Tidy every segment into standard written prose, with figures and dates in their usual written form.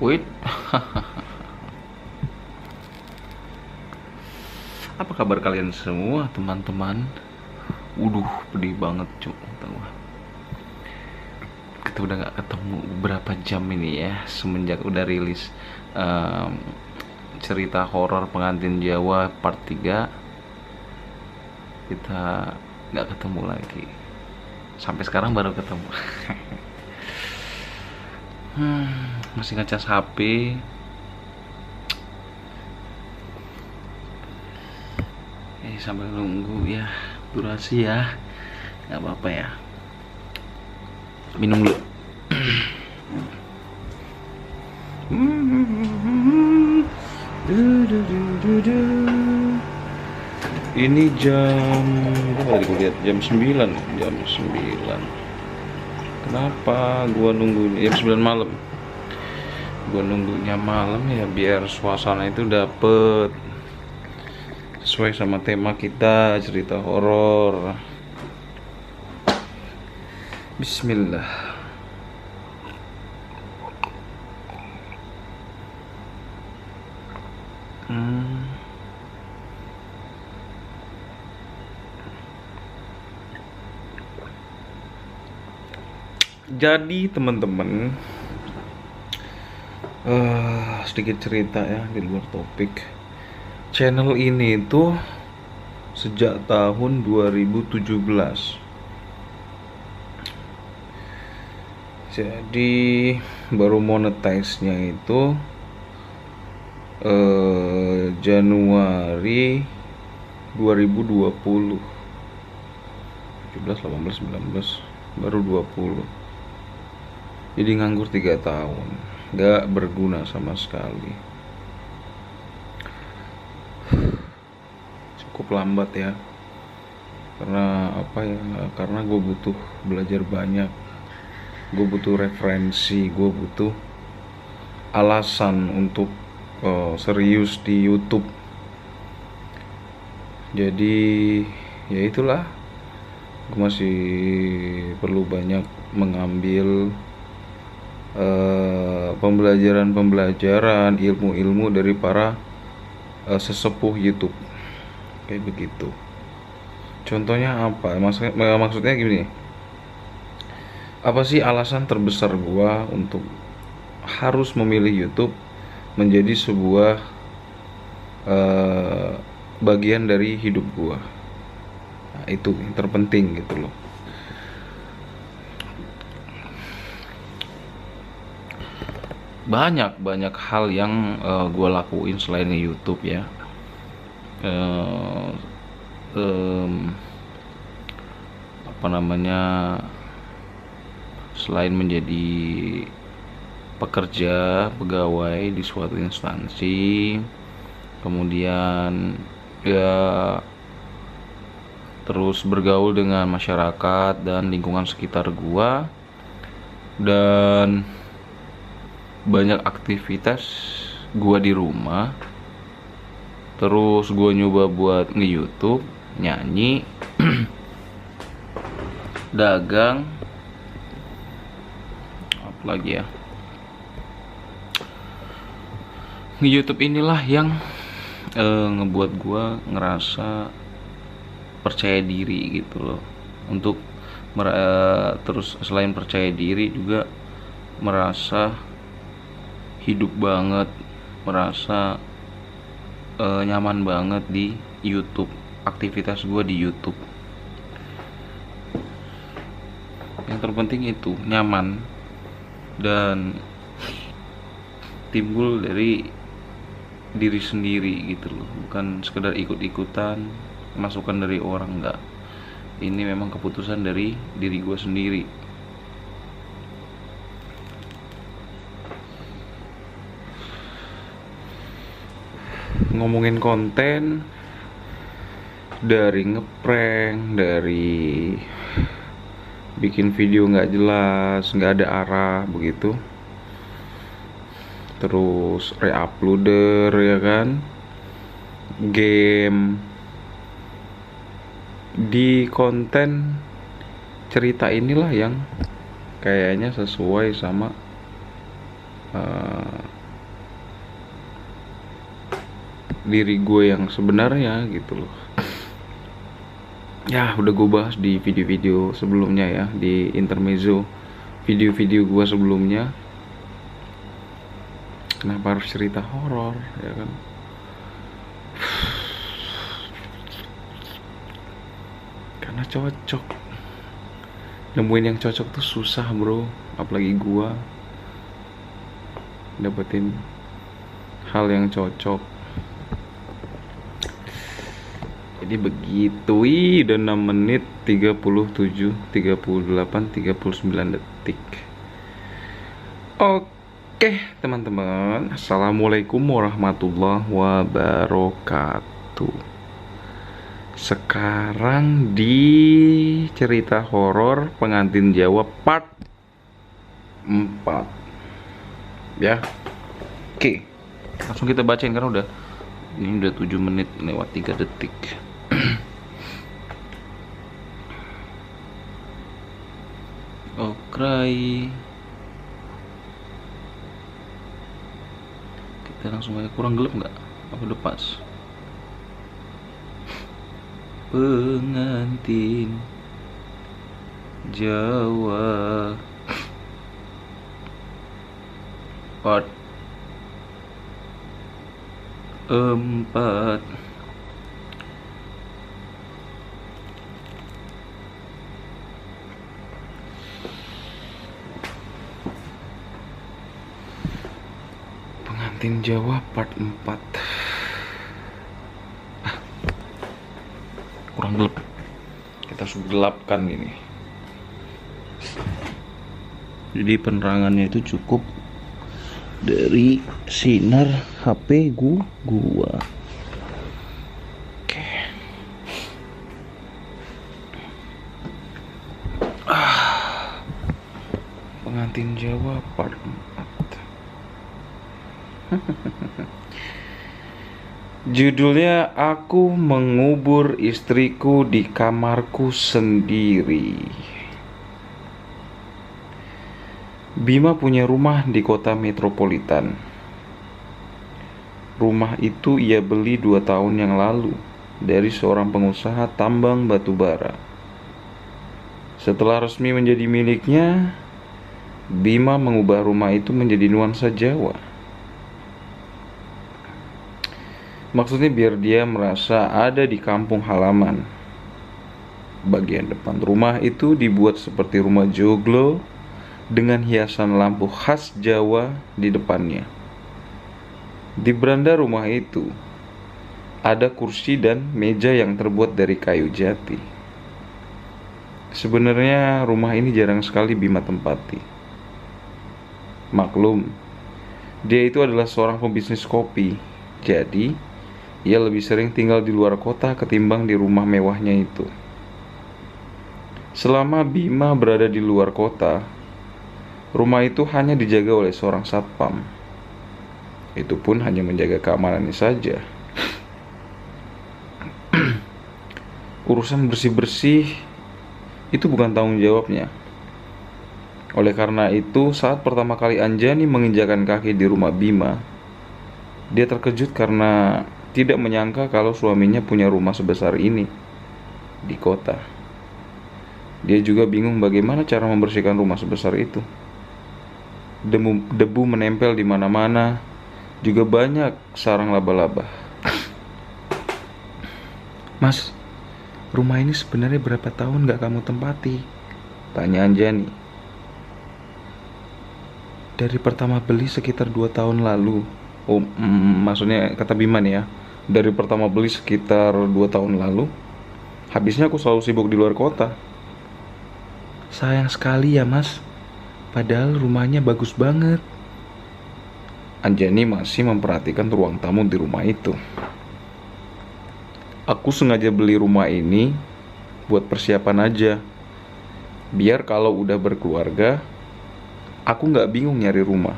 Wait, apa kabar kalian semua teman-teman? Pedih banget cuk. Kita udah gak ketemu berapa jam ini ya, semenjak udah rilis cerita horor pengantin Jawa part 3. Kita gak ketemu lagi. Sampai sekarang baru ketemu. Masih ngecas HP. Sambil nunggu ya durasi ya, nggak apa-apa ya. Minum dulu. Ini jam berapa tadi? Lihat jam 9. Kenapa gua nunggu jam 9 malam? Gua nunggunya malam ya biar suasana itu dapet sesuai sama tema kita, cerita horor. Bismillah. Jadi teman-teman, sedikit cerita ya di luar topik. Channel ini tuh sejak tahun 2017. Jadi baru monetize-nya itu Januari 2020. 17, 18, 19, baru 20. Jadi nganggur 3 tahun, gak berguna sama sekali. Cukup lambat ya, karena apa ya, karena gue butuh belajar banyak, gue butuh referensi, gue butuh alasan untuk serius di YouTube. Jadi ya itulah, gue masih perlu banyak mengambil pembelajaran ilmu-ilmu dari para sesepuh YouTube. Kayak begitu. Contohnya apa? Maksudnya gini. Apa sih alasan terbesar gua untuk harus memilih YouTube menjadi sebuah bagian dari hidup gua? Nah, itu yang terpenting gitu loh. Banyak hal yang gua lakuin selain YouTube ya. Selain menjadi pekerja pegawai di suatu instansi, kemudian ya terus bergaul dengan masyarakat dan lingkungan sekitar gua, dan banyak aktivitas gua di rumah. Terus gua nyoba buat nge-YouTube, nyanyi, dagang, apa lagi ya, nge-YouTube inilah yang ngebuat gua ngerasa percaya diri gitu loh. Untuk terus selain percaya diri juga merasa hidup banget, merasa nyaman banget di YouTube. Aktivitas gue di YouTube yang terpenting itu nyaman dan timbul dari diri sendiri gitu loh, bukan sekedar ikut-ikutan masukan dari orang, enggak. Ini memang keputusan dari diri gue sendiri. Ngomongin konten, dari ngeprank, dari bikin video nggak jelas, nggak ada arah begitu, terus reuploader ya kan, game, di konten cerita inilah yang kayaknya sesuai sama diri gue yang sebenarnya gitu loh. Ya udah gue bahas di video-video sebelumnya ya, di intermezzo video-video gue sebelumnya. Kenapa harus cerita horor ya kan? Karena cocok. Nemuin yang cocok tuh susah bro, apalagi gue dapetin hal yang cocok. Jadi begitu. Udah 6 menit 37, 38, 39 detik. Oke teman-teman, assalamualaikum warahmatullahi wabarakatuh. Sekarang di cerita horor pengantin Jawa part 4 ya. Oke, langsung kita bacain karena ini udah 7 menit lewat 3 detik. Okray. Kita langsung aja. Kurang gelap nggak? Apa udah pas? Pengantin Jawa part 4. Pengantin Jawa part 4. Kurang gelap. Kita harus gelapkan ini. Jadi penerangannya itu cukup dari sinar HP gua. Oke. Pengantin Jawa part 4. Judulnya Aku Mengubur Istriku di Kamarku Sendiri. Bima punya rumah di kota metropolitan. Rumah itu ia beli 2 tahun yang lalu dari seorang pengusaha tambang batu bara. Setelah resmi menjadi miliknya, Bima mengubah rumah itu menjadi nuansa Jawa. Maksudnya biar dia merasa ada di kampung halaman. Bagian depan rumah itu dibuat seperti rumah joglo dengan hiasan lampu khas Jawa di depannya. Di beranda rumah itu ada kursi dan meja yang terbuat dari kayu jati. Sebenarnya rumah ini jarang sekali Bima tempati. Maklum, dia itu adalah seorang pembisnis kopi. Jadi, ia lebih sering tinggal di luar kota ketimbang di rumah mewahnya itu. Selama Bima berada di luar kota, rumah itu hanya dijaga oleh seorang satpam. Itu pun hanya menjaga keamanannya saja. Urusan bersih-bersih itu bukan tanggung jawabnya. Oleh karena itu, saat pertama kali Anjani menginjakan kaki di rumah Bima, dia terkejut karena tidak menyangka kalau suaminya punya rumah sebesar ini di kota. Dia juga bingung bagaimana cara membersihkan rumah sebesar itu. Debu menempel di mana-mana, juga banyak sarang laba-laba. Mas, rumah ini sebenarnya berapa tahun gak kamu tempati? Tanya Anjani. Dari pertama beli sekitar 2 tahun lalu. Maksudnya kata Bima nih ya. Dari pertama beli sekitar 2 tahun lalu. Habisnya aku selalu sibuk di luar kota. Sayang sekali ya mas, padahal rumahnya bagus banget. Anjani masih memperhatikan ruang tamu di rumah itu. Aku sengaja beli rumah ini buat persiapan aja. Biar kalau udah berkeluarga, aku gak bingung nyari rumah.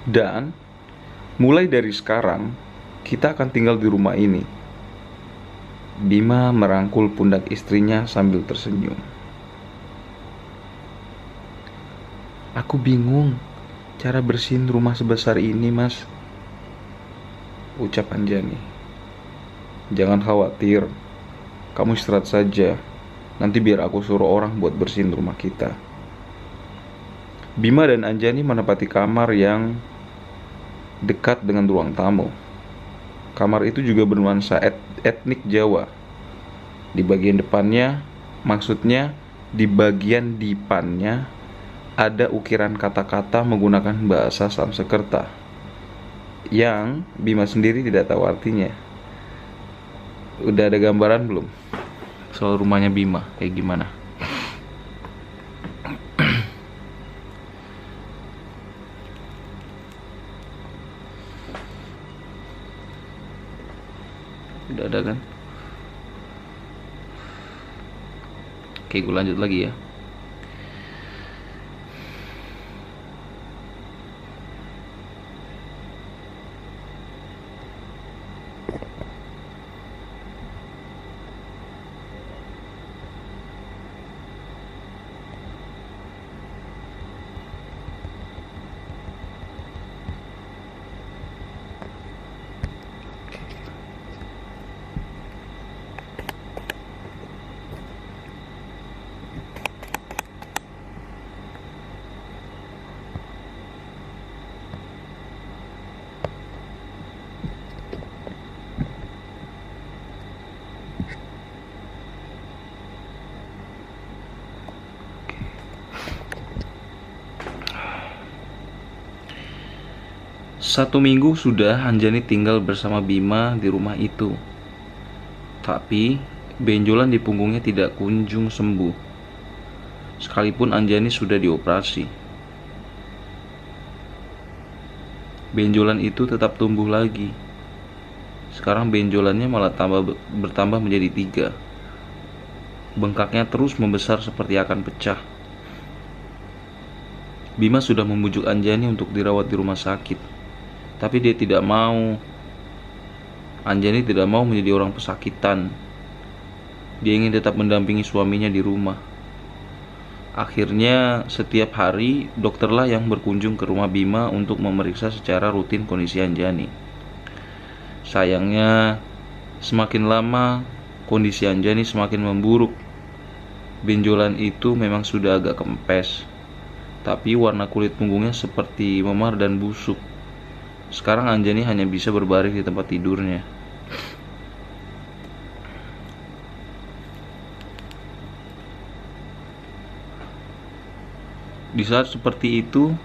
Dan mulai dari sekarang, kita akan tinggal di rumah ini. Bima merangkul pundak istrinya sambil tersenyum. Aku bingung cara bersihin rumah sebesar ini, mas. ucap Anjani. Jangan khawatir, kamu istirahat saja. Nanti biar aku suruh orang buat bersihin rumah kita. Bima dan Anjani menempati kamar yang dekat dengan ruang tamu. Kamar itu juga bernuansa etnik Jawa. Di bagian depannya, maksudnya di bagian dipannya, ada ukiran kata-kata menggunakan bahasa Sanskerta yang Bima sendiri tidak tahu artinya. Udah ada gambaran belum soal rumahnya Bima kayak gimana? Udah ada kan? Oke, gue lanjut lagi ya. Satu minggu sudah Anjani tinggal bersama Bima di rumah itu. Tapi benjolan di punggungnya tidak kunjung sembuh. Sekalipun Anjani sudah dioperasi, benjolan itu tetap tumbuh lagi. Sekarang benjolannya malah bertambah menjadi 3. Bengkaknya terus membesar seperti akan pecah. Bima sudah membujuk Anjani untuk dirawat di rumah sakit. Tapi dia tidak mau. Anjani tidak mau menjadi orang pesakitan. Dia ingin tetap mendampingi suaminya di rumah. Akhirnya setiap hari dokterlah yang berkunjung ke rumah Bima untuk memeriksa secara rutin kondisi Anjani. Sayangnya semakin lama kondisi Anjani semakin memburuk. Benjolan itu memang sudah agak kempes, tapi warna kulit punggungnya seperti memar dan busuk. Sekarang Anjani hanya bisa berbaring di tempat tidurnya. Di saat seperti itu,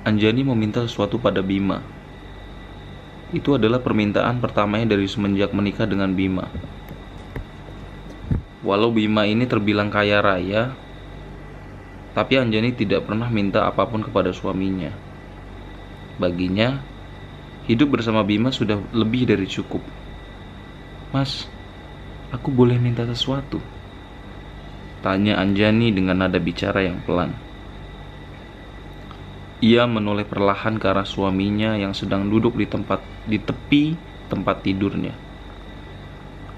Anjani meminta sesuatu pada Bima. Itu adalah permintaan pertamanya dari semenjak menikah dengan Bima. Walau Bima ini terbilang kaya raya, tapi Anjani tidak pernah minta apapun kepada suaminya. Baginya, hidup bersama Bima sudah lebih dari cukup. Mas, aku boleh minta sesuatu? Tanya Anjani dengan nada bicara yang pelan. Ia menoleh perlahan ke arah suaminya yang sedang duduk di tepi tempat tidurnya.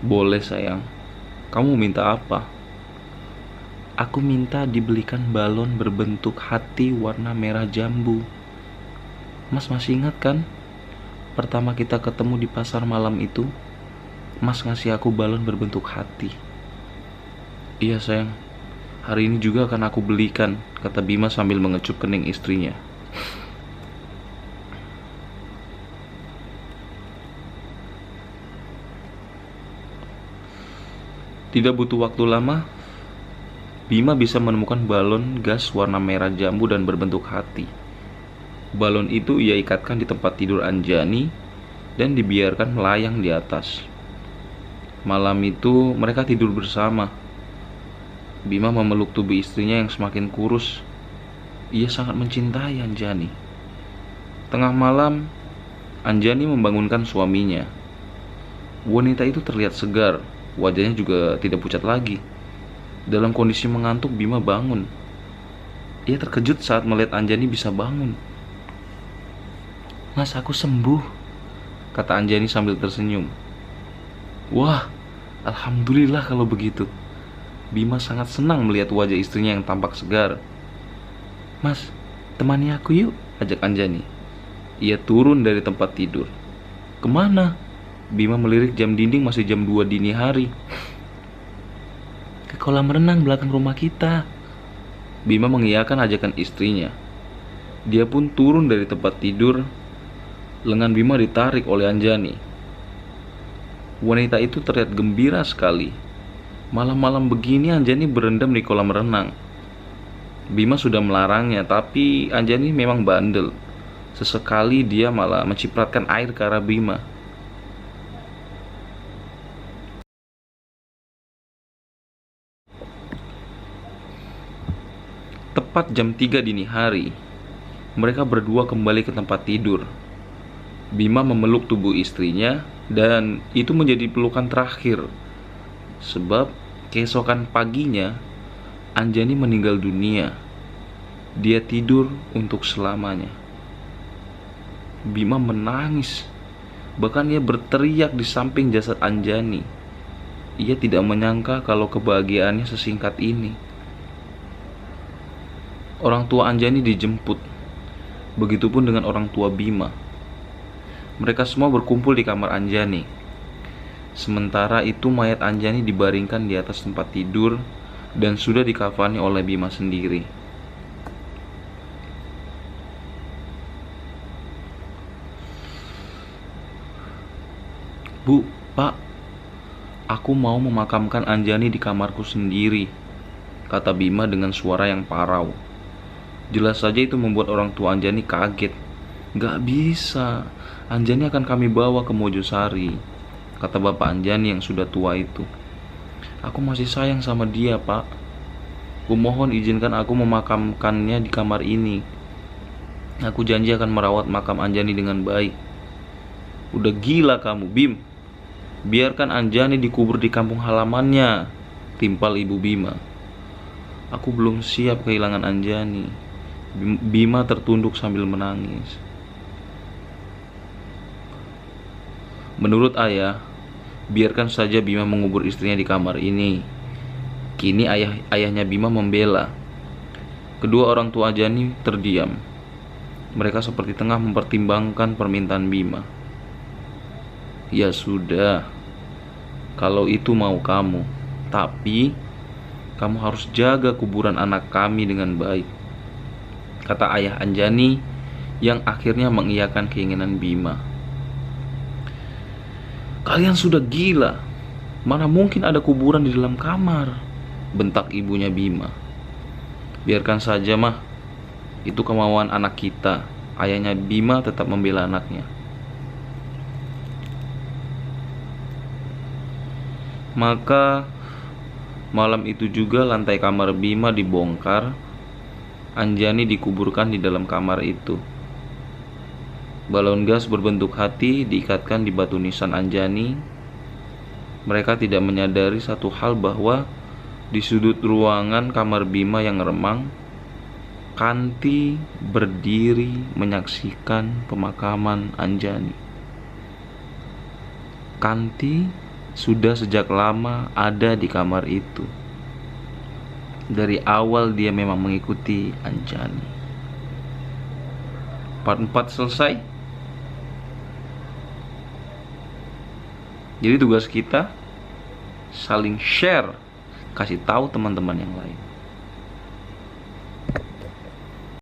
Boleh sayang, kamu minta apa? Aku minta dibelikan balon berbentuk hati warna merah jambu. Mas masih ingat kan? Pertama kita ketemu di pasar malam itu, Mas ngasih aku balon berbentuk hati. Iya sayang, hari ini juga akan aku belikan, kata Bima sambil mengecup kening istrinya. Tidak butuh waktu lama, Bima bisa menemukan balon gas warna merah jambu dan berbentuk hati. Balon itu ia ikatkan di tempat tidur Anjani dan dibiarkan melayang di atas. Malam itu mereka tidur bersama. Bima memeluk tubuh istrinya yang semakin kurus. Ia sangat mencintai Anjani. Tengah malam, Anjani membangunkan suaminya. Wanita itu terlihat segar, wajahnya juga tidak pucat lagi. Dalam kondisi mengantuk, Bima bangun. Ia terkejut saat melihat Anjani bisa bangun. Mas, aku sembuh, kata Anjani sambil tersenyum. Wah, alhamdulillah kalau begitu. Bima sangat senang melihat wajah istrinya yang tampak segar. Mas, temani aku yuk, ajak Anjani. Ia turun dari tempat tidur. Kemana? Bima melirik jam dinding, masih jam 2 dini hari. Ke kolam renang belakang rumah kita. Bima mengiyakan ajakan istrinya. Dia pun turun dari tempat tidur. Lengan Bima ditarik oleh Anjani. Wanita itu terlihat gembira sekali. Malam-malam begini Anjani berendam di kolam renang. Bima sudah melarangnya, tapi Anjani memang bandel. Sesekali dia malah mencipratkan air ke arah Bima. Tepat jam 3 dini hari, mereka berdua kembali ke tempat tidur. Bima memeluk tubuh istrinya, dan itu menjadi pelukan terakhir. Sebab keesokan paginya Anjani meninggal dunia. Dia tidur untuk selamanya. Bima menangis. Bahkan ia berteriak di samping jasad Anjani. Ia tidak menyangka kalau kebahagiaannya sesingkat ini. Orang tua Anjani dijemput. Begitupun dengan orang tua Bima. Mereka semua berkumpul di kamar Anjani. Sementara itu mayat Anjani dibaringkan di atas tempat tidur dan sudah dikafani oleh Bima sendiri. Bu, Pak, aku mau memakamkan Anjani di kamarku sendiri, kata Bima dengan suara yang parau. Jelas saja itu membuat orang tua Anjani kaget. Gak bisa, Anjani akan kami bawa ke Mojosari, kata bapak Anjani yang sudah tua itu. Aku masih sayang sama dia, Pak. Kumohon izinkan aku memakamkannya di kamar ini. Aku janji akan merawat makam Anjani dengan baik. Udah gila kamu, Bim. Biarkan Anjani dikubur di kampung halamannya, timpal ibu Bima. Aku belum siap kehilangan Anjani. Bima tertunduk sambil menangis. Menurut ayah, biarkan saja Bima mengubur istrinya di kamar ini. Kini ayahnya Bima membela. Kedua orang tua Anjani terdiam. Mereka seperti tengah mempertimbangkan permintaan Bima. Ya sudah, kalau itu mau kamu, tapi kamu harus jaga kuburan anak kami dengan baik, kata ayah Anjani yang akhirnya mengiyakan keinginan Bima. Kalian sudah gila. Mana mungkin ada kuburan di dalam kamar, bentak ibunya Bima. Biarkan saja, Mah. Itu kemauan anak kita. Ayahnya Bima tetap membela anaknya. Maka malam itu juga lantai kamar Bima dibongkar. Anjani dikuburkan di dalam kamar itu. Balon gas berbentuk hati diikatkan di batu nisan Anjani. Mereka tidak menyadari satu hal, bahwa di sudut ruangan kamar Bima yang remang, Kanti berdiri menyaksikan pemakaman Anjani. Kanti sudah sejak lama ada di kamar itu. Dari awal dia memang mengikuti Anjani. Part 4 selesai. Jadi tugas kita saling share, kasih tahu teman-teman yang lain.